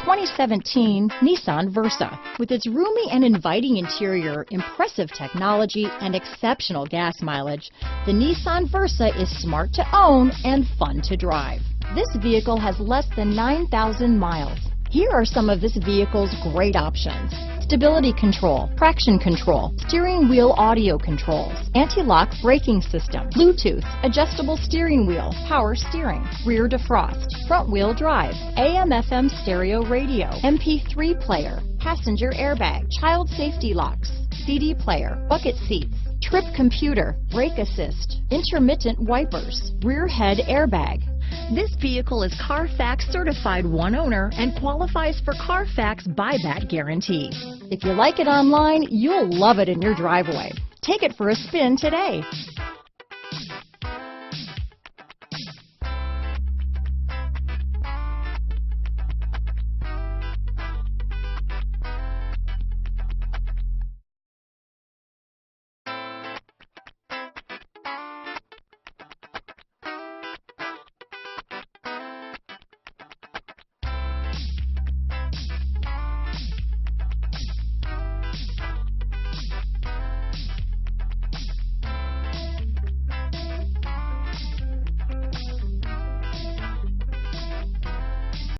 2017 Nissan Versa. With its roomy and inviting interior, impressive technology, and exceptional gas mileage, the Nissan Versa is smart to own and fun to drive. This vehicle has less than 9,000 miles. Here are some of this vehicle's great options: stability control, traction control, steering wheel audio controls, anti-lock braking system, Bluetooth, adjustable steering wheel, power steering, rear defrost, front wheel drive, AM/FM stereo radio, MP3 player, passenger airbag, child safety locks, CD player, bucket seats, trip computer, brake assist, intermittent wipers, rear head airbag. This vehicle is Carfax certified one owner and qualifies for Carfax buyback guarantee. If you like it online, you'll love it in your driveway. Take it for a spin today.